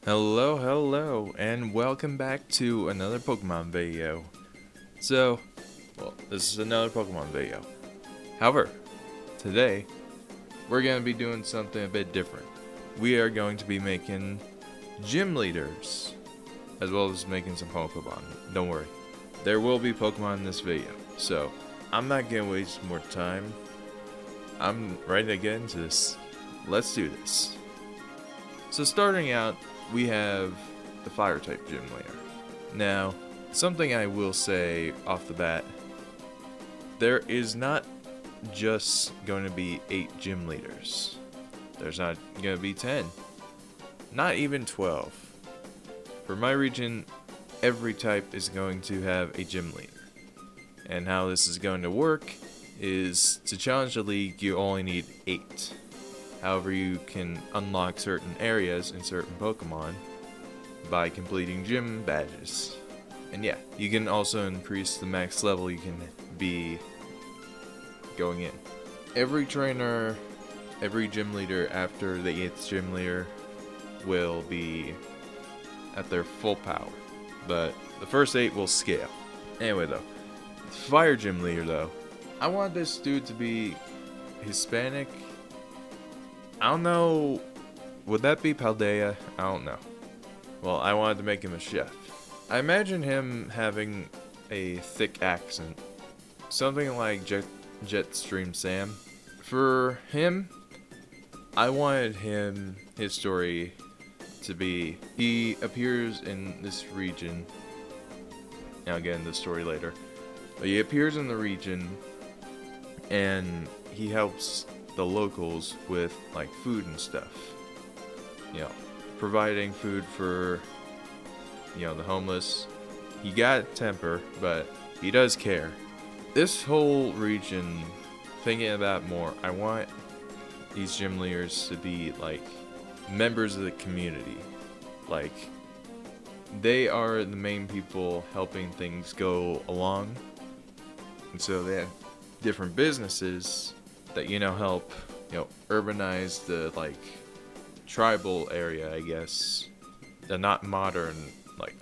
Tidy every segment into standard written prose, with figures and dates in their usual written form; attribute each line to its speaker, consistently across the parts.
Speaker 1: Hello, and welcome back to another Pokemon video. This is another Pokemon video. However, today, we're going to be doing something a bit different. We are going to be making gym leaders, as well as making some Pokemon. Don't worry, there will be Pokemon in this video, so I'm not going to waste more time. I'm ready to get into this. Let's do this. So starting out, we have the fire type gym leader. Now, something I will say off the bat, there is not just going to be 8 gym leaders. There's not going to be 10. Not even 12. For my region, every type is going to have a gym leader. And how this is going to work is to challenge the league, you only need 8. However, you can unlock certain areas in certain Pokemon by completing gym badges. And yeah, you can also increase the max level you can be going in. Every trainer, every gym leader after the 8th gym leader will be at their full power. But the first 8 will scale. Anyway though, fire gym leader though, I want this dude to be Hispanic. I don't know, would that be Paldea? I don't know. Well, I wanted to make him a chef. I imagine him having a thick accent. Something like Jetstream Sam. For him, I wanted his story to be, he appears in this region. Now again, the story later. But he appears in the region and he helps the locals with like food and stuff, providing food for the homeless. He got a temper, but he does care. This whole region, thinking about more, I want these gym leaders to be like members of the community. Like, they are the main people helping things go along, and so they have different businesses that help urbanize the tribal area, I guess, the not modern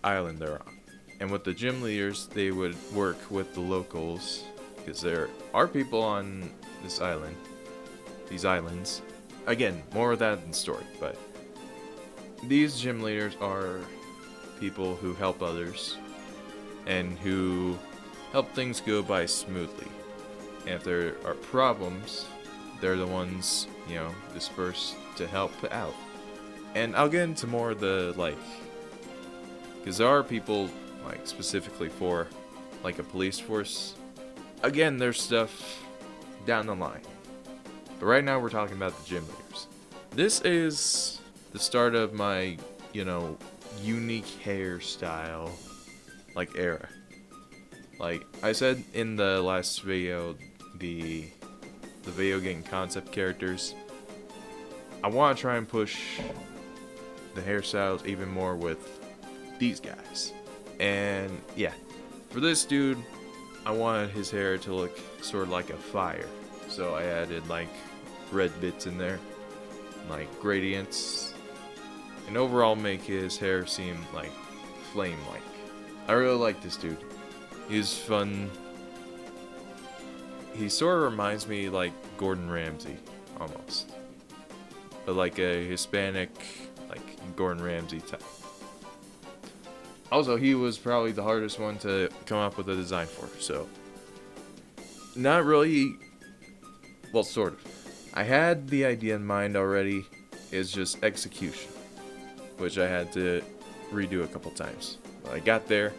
Speaker 1: island they're on. And with the gym leaders, they would work with the locals, because there are people on this island, these islands. Again, more of that in the story, but these gym leaders are people who help others and who help things go by smoothly. And if there are problems, they're the ones, dispersed to help out. And I'll get into more of the, because there are people, specifically for, a police force. Again, there's stuff down the line. But right now we're talking about the gym leaders. This is the start of my, unique hairstyle, era. Like I said in the last video, the video game concept characters, I want to try and push the hairstyles even more with these guys. And yeah, for this dude, I wanted his hair to look sort of like a fire, so I added red bits in there, gradients, and overall make his hair seem flame-like. I really like this dude. He's fun. He sort of reminds me Gordon Ramsay, almost. But a Hispanic, Gordon Ramsay type. Also, he was probably the hardest one to come up with a design for, so. Not really, well, sort of. I had the idea in mind already, it's just execution, which I had to redo a couple times. But I got there.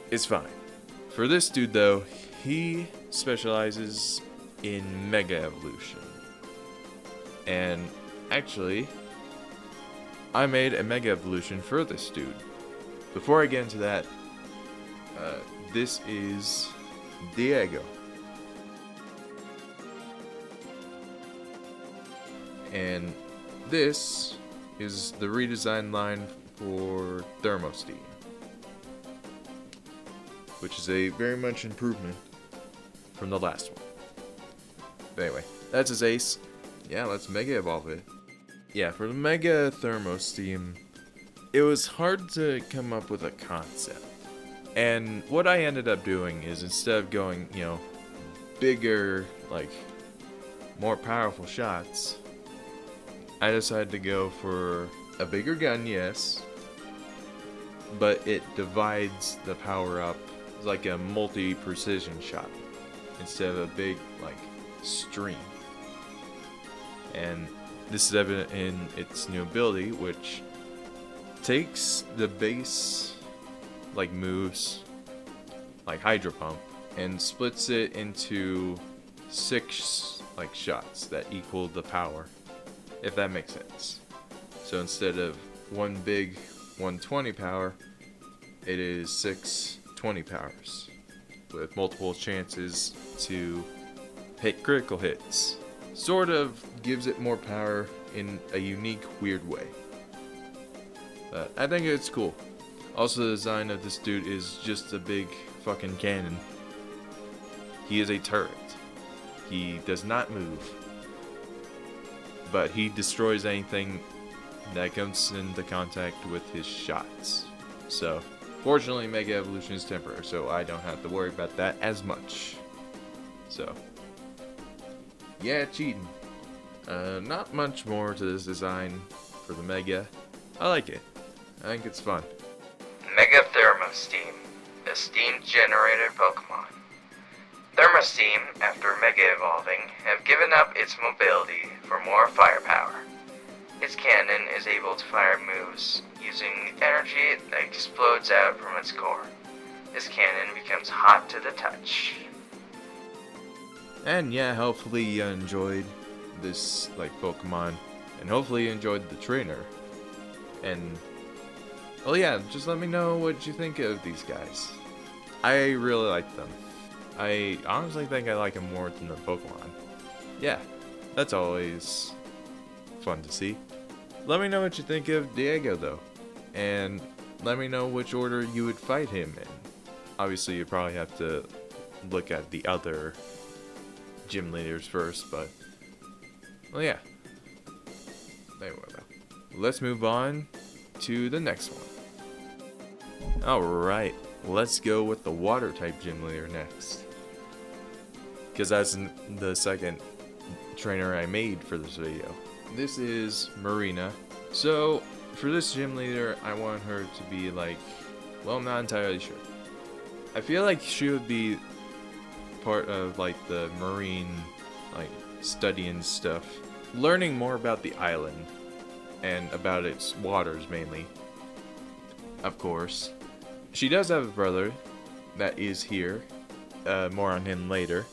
Speaker 1: It's fine. For this dude though, he specializes in Mega Evolution. And actually, I made a Mega Evolution for this dude. Before I get into that, this is Diego. And this is the redesigned line for Thermosteam, which is a very much improvement from the last one. But anyway, that's his ace. Yeah, let's Mega Evolve it. Yeah, for the Mega Thermosteam, it was hard to come up with a concept. And what I ended up doing is instead of going, bigger, like more powerful shots, I decided to go for a bigger gun, yes, but it divides the power up like a multi-precision shot instead of a big like stream. And this is evident in its new ability, which takes the base like moves like Hydro Pump and splits it into 6 like shots that equal the power, if that makes sense. So instead of one big 120 power, it is 6 20 powers with multiple chances to hit critical hits. Sort of gives it more power in a unique, weird way. But I think it's cool. Also, the design of this dude is just a big fucking cannon. He is a turret. He does not move, but he destroys anything that comes into contact with his shots. So, fortunately, Mega Evolution is temporary, so I don't have to worry about that as much. So, yeah, cheating. Not much more to this design for the Mega. I like it. I think it's fun.
Speaker 2: Mega Thermosteam, a steam-generated Pokemon. Thermosteam, after Mega evolving, have given up its mobility for more firepower. Its cannon is able to fire moves using energy that explodes out from its core. This cannon becomes hot to the touch.
Speaker 1: And yeah, hopefully you enjoyed this like Pokemon, and hopefully you enjoyed the trainer. And well, yeah, just let me know what you think of these guys. I really like them. I honestly think I like them more than the Pokemon. Yeah, that's always fun to see. Let me know what you think of Diego though, and let me know which order you would fight him in. Obviously, you probably have to look at the other gym leaders first, but well, yeah. Anyway, let's move on to the next one. Alright, let's go with the water type gym leader next, because that's the second trainer I made for this video. This is Marina. So for this gym leader, I want her to be like, well, I'm not entirely sure. I feel like she would be part of like the marine like studying stuff, learning more about the island and about its waters mainly. Of course, she does have a brother that is here. More on him later.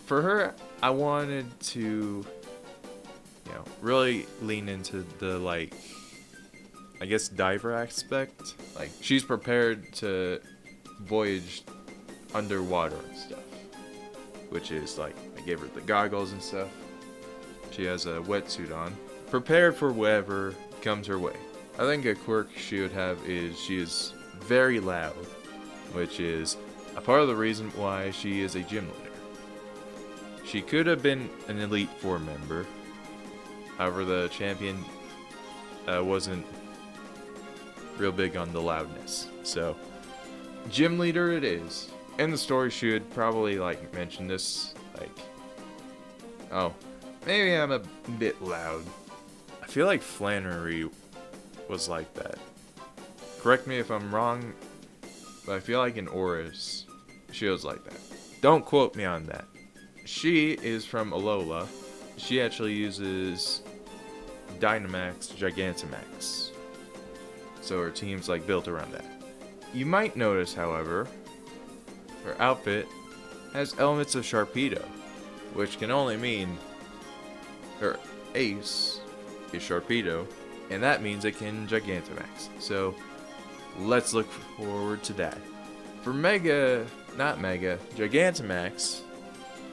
Speaker 1: For her, I wanted to, really lean into the like, I guess, diver aspect. Like, she's prepared to voyage underwater and stuff, which is like, I gave her the goggles and stuff. She has a wetsuit on, prepared for whatever comes her way. I think a quirk she would have is she is very loud, which is a part of the reason why she is a gym leader. She could have been an Elite Four member, however the champion wasn't real big on the loudness, so gym leader it is. In the story she would probably like mention this, like, oh, maybe I'm a bit loud. I feel like Flannery was like that. Correct me if I'm wrong, but I feel like in Oris, she was like that. Don't quote me on that. She is from Alola. She actually uses Dynamax Gigantamax. So her team's like built around that. You might notice, however, her outfit has elements of Sharpedo, which can only mean her ace is Sharpedo, and that means it can Gigantamax. So let's look forward to that. For Gigantamax,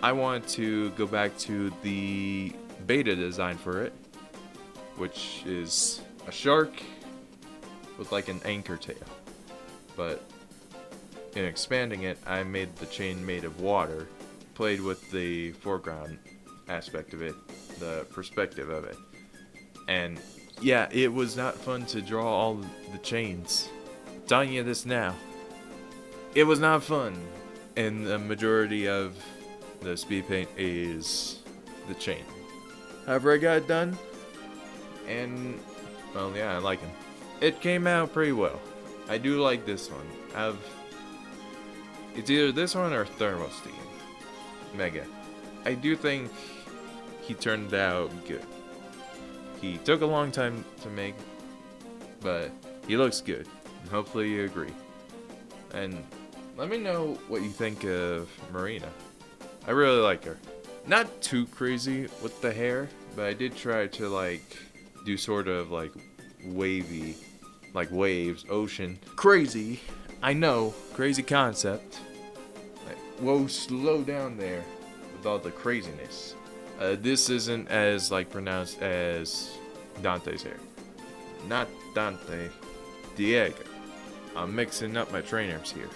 Speaker 1: I want to go back to the beta design for it, which is a shark with like an anchor tail. But in expanding it, I made the chain made of water, played with the foreground aspect of it, the perspective of it, and Yeah, it was not fun to draw all the chains. Telling you this now. It was not fun. And the majority of the speed paint is the chain. However, I got it done. And, well, yeah, I like him. It came out pretty well. I do like this one. It's either this one or Thermosteam Mega. I do think he turned out good. He took a long time to make, but he looks good. And hopefully you agree. And let me know what you think of Marina. I really like her. Not too crazy with the hair, but I did try to do sort of wavy, like waves, ocean. Crazy. I know, crazy concept. Whoa, slow down there with all the craziness. This isn't as pronounced as Dante's hair. Not Dante, Diego. I'm mixing up my trainers here.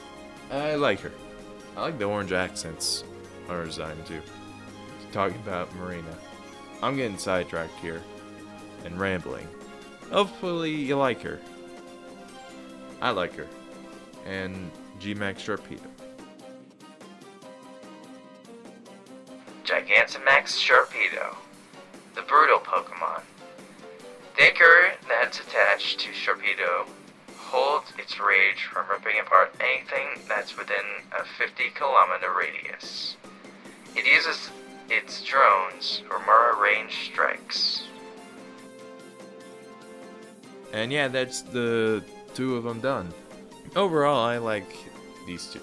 Speaker 1: I like her. I like the orange accents on her design too. Talking about Marina. I'm getting sidetracked here and rambling. Hopefully you like her. I like her. And G-Max Sharpedo.
Speaker 2: Gigantamax Sharpedo, the brutal Pokemon. The anchor that's attached to Sharpedo holds its rage from ripping apart anything that's within a 50-kilometer radius. It uses its drones for more range strikes.
Speaker 1: And yeah, that's the two of them done. Overall, I like these two.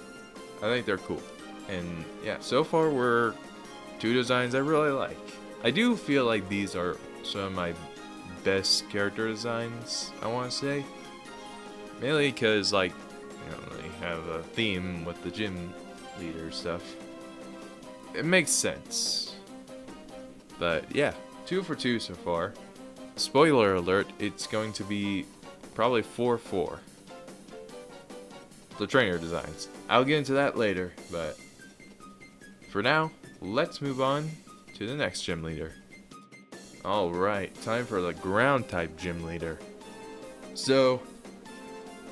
Speaker 1: I think they're cool. And yeah, so far we're two designs I really like. I do feel like these are some of my best character designs, I want to say. Mainly because, they have a theme with the gym leader stuff. It makes sense. But yeah, 2 for 2 so far. Spoiler alert, it's going to be probably 4-4. The trainer designs. I'll get into that later, but for now, let's move on to the next gym leader. Alright, time for the ground type gym leader. So,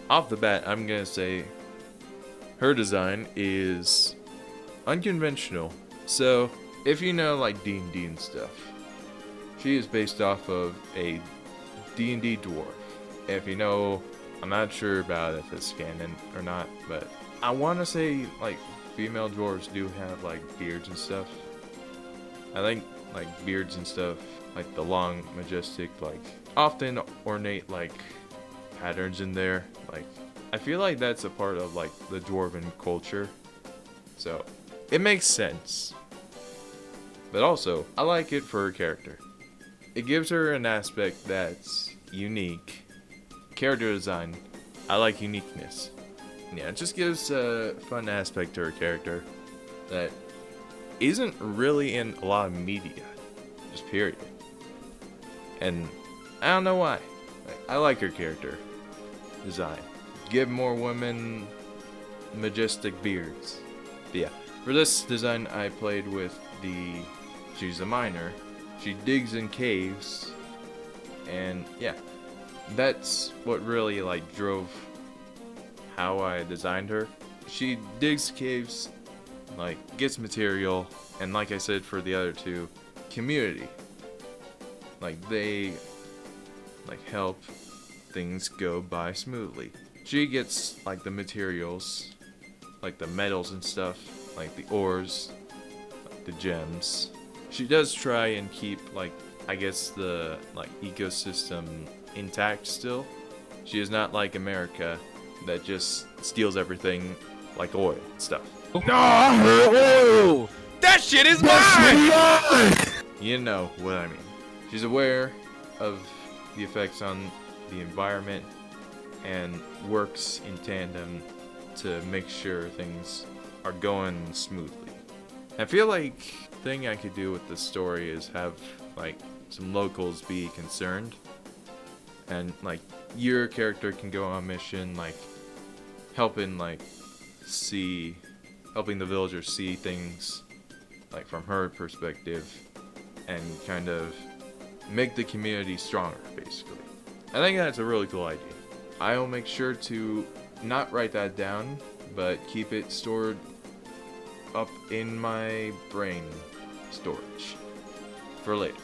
Speaker 1: off the bat, I'm gonna say her design is unconventional. So, if you know D&D and stuff, she is based off of a D&D dwarf. If you know, I'm not sure about if it's canon or not, but I want to say female dwarves do have beards and stuff. I think beards and stuff, the long, majestic, often ornate patterns in there. I feel like that's a part of the dwarven culture. So it makes sense. But also, I like it for her character. It gives her an aspect that's unique. Character design, I like uniqueness. Yeah, it just gives a fun aspect to her character that isn't really in a lot of media. Just period. And I don't know why. I like her character design. Give more women majestic beards. But yeah, for this design I played with she's a miner. She digs in caves. And yeah, that's what really drove how I designed her. She digs caves, gets material, and like I said for the other two, community. They help things go by smoothly. She gets the materials, the metals and stuff, the ores, the gems. She does try and keep I guess the ecosystem intact still. She is not like America that just steals everything like oil and stuff.
Speaker 3: No! That shit is mine!
Speaker 1: You know what I mean. She's aware of the effects on the environment and works in tandem to make sure things are going smoothly. I feel like thing I could do with this story is have some locals be concerned, and your character can go on a mission helping the villagers see things from her perspective and kind of make the community stronger, basically. I think that's a really cool idea. I'll make sure to not write that down, but keep it stored up in my brain storage for later.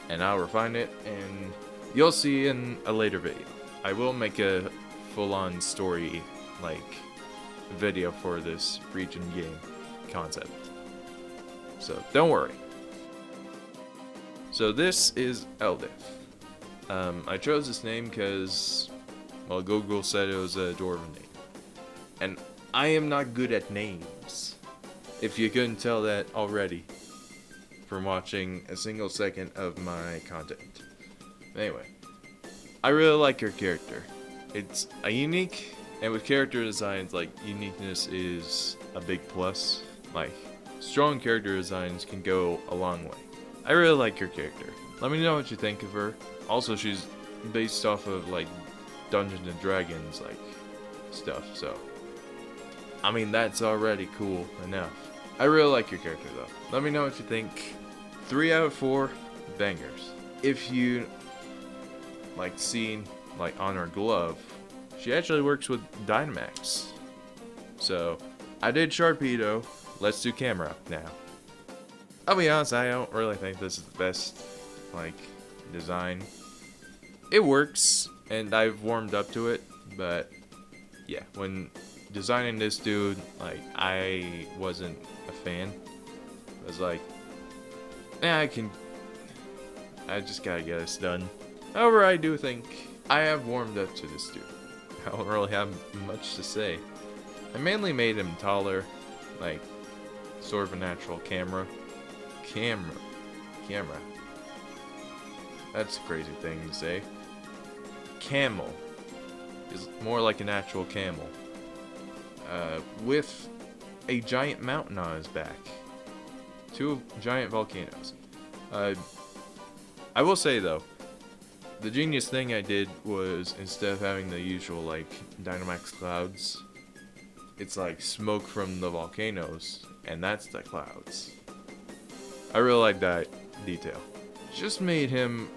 Speaker 1: And I'll refine it, and you'll see in a later video. I will make a full-on story, video for this region game concept. So, don't worry. So this is Eldif. I chose this name because, well, Google said it was a dwarven name. And I am not good at names. If you couldn't tell that already from watching a single second of my content. Anyway, I really like your character. It's a unique, and with character designs, uniqueness is a big plus. Strong character designs can go a long way. I really like your character. Let me know what you think of her. Also, she's based off of, Dungeons and Dragons, stuff, so. I mean, that's already cool enough. I really like your character, though. Let me know what you think. 3 out of 4 bangers. If you seen, on her glove, she actually works with Dynamax. So, I did Sharpedo. Let's do camera up now. I'll be honest, I don't really think this is the best, design. It works, and I've warmed up to it, but, yeah, when designing this dude, I wasn't a fan. I was I just gotta get this done. However, I do think I have warmed up to this dude. I don't really have much to say. I mainly made him taller, sort of a natural camera. That's a crazy thing to say. Camel is more like an actual camel. With a giant mountain on his back. 2 giant volcanoes. I will say though, the genius thing I did was, instead of having the usual Dynamax clouds, it's smoke from the volcanoes, and that's the clouds. I really like that detail. Just made him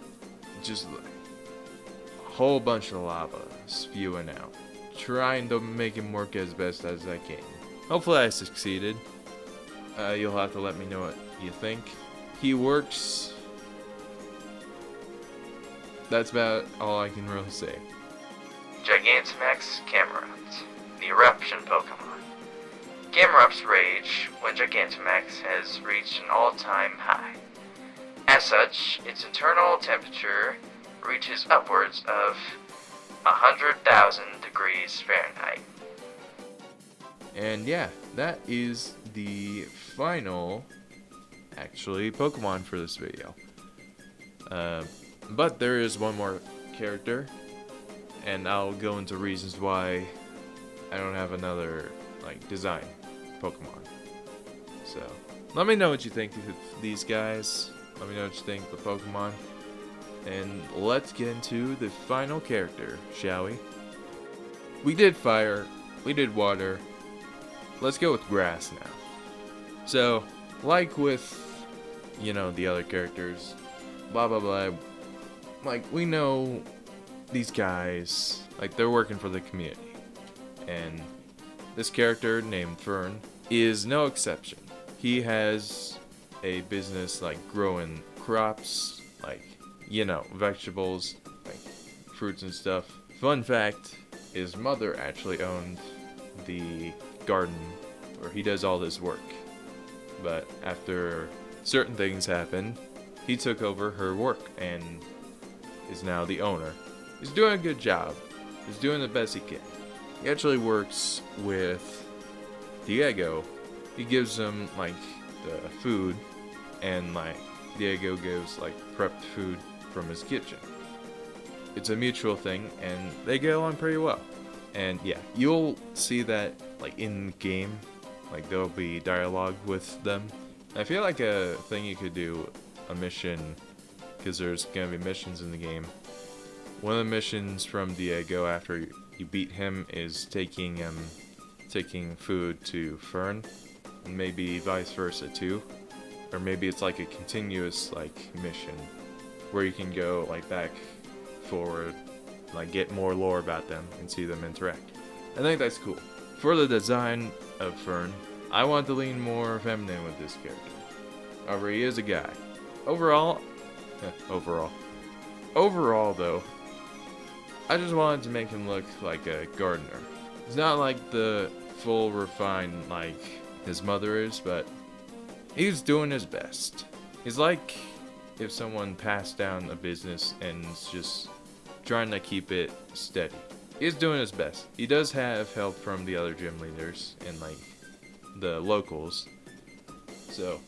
Speaker 1: just a whole bunch of lava spewing out. Trying to make him work as best as I can. Hopefully I succeeded. You'll have to let me know what you think. He works. That's about all I can really say.
Speaker 2: Gigantamax Camerupt, the eruption Pokemon. Camerupts rage when Gigantamax has reached an all-time high. As such, its internal temperature reaches upwards of 100,000 degrees Fahrenheit.
Speaker 1: And yeah, that is the final, Pokemon for this video. But there is one more character, and I'll go into reasons why I don't have another, design Pokemon. So, let me know what you think of these guys. Let me know what you think of the Pokemon. And let's get into the final character, shall we? We did fire, we did water. Let's go with grass now. So, with, the other characters, blah blah blah. We know these guys, they're working for the community. And this character named Fern is no exception. He has a business growing crops, vegetables, fruits and stuff. Fun fact, his mother actually owned the garden where he does all this work. But after certain things happened, he took over her work and is now the owner. He's doing a good job. He's doing the best he can. He actually works with Diego. He gives him the food, and Diego gives prepped food from his kitchen. It's a mutual thing, and they get along pretty well. And yeah, you'll see that in game, there'll be dialogue with them. I feel like a thing you could do, a mission, because there's gonna be missions in the game. One of the missions from Diego after you beat him is taking food to Fern, and maybe vice versa too, or maybe it's a continuous mission where you can go like back, forward, like get more lore about them and see them interact. I think that's cool. For the design of Fern, I want to lean more feminine with this character. However, he is a guy. Overall, though, I just wanted to make him look like a gardener. He's not like the full refined like his mother is, but he's doing his best. He's like if someone passed down a business and is just trying to keep it steady. He's doing his best. He does have help from the other gym leaders and like the locals, so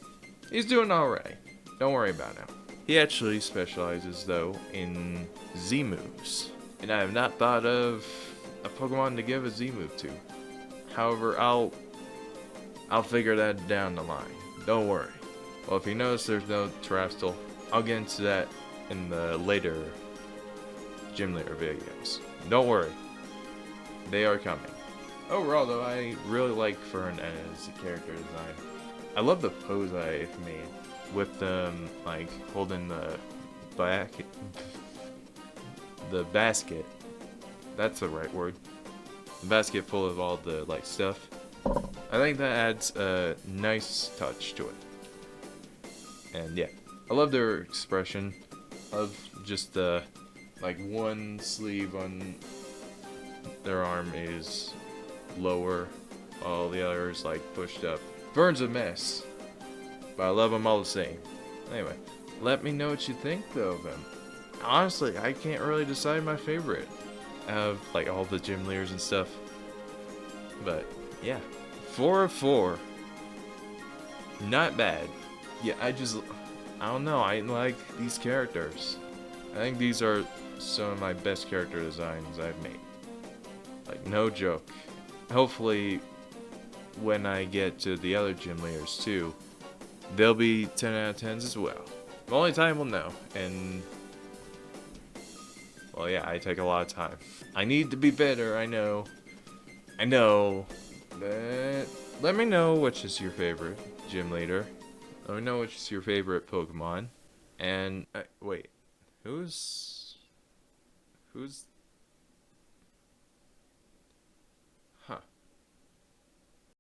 Speaker 1: he's doing alright. Don't worry about him. He actually specializes though in Z moves, and I have not thought of a Pokemon to give a Z move to. However, I'll figure that down the line. Don't worry. Well, if you notice there's no Terastal, I'll get into that in the later gym leader videos. Don't worry. They are coming. Overall though, I really like Fern as a character design. I love the pose I've made with them like holding the basket. That's the right word. The basket full of all the like stuff. I think that adds a nice touch to it. And yeah, I love their expression of just the like one sleeve on their arm is lower while the other is like pushed up. Fern's a mess, but I love him all the same. Anyway, let me know what you think though of him. Honestly, I can't really decide my favorite of like all the gym leaders and stuff. But yeah, 4 of 4. Not bad. Yeah, I don't know. I like these characters. I think these are some of my best character designs I've made. Like, no joke. Hopefully, when I get to the other gym leaders too, they'll be 10 out of 10s as well. Only time will know. And, well, yeah, I take a lot of time. I need to be better, I know. But let me know which is your favorite gym leader. Let me know which is your favorite Pokemon. And, wait, who's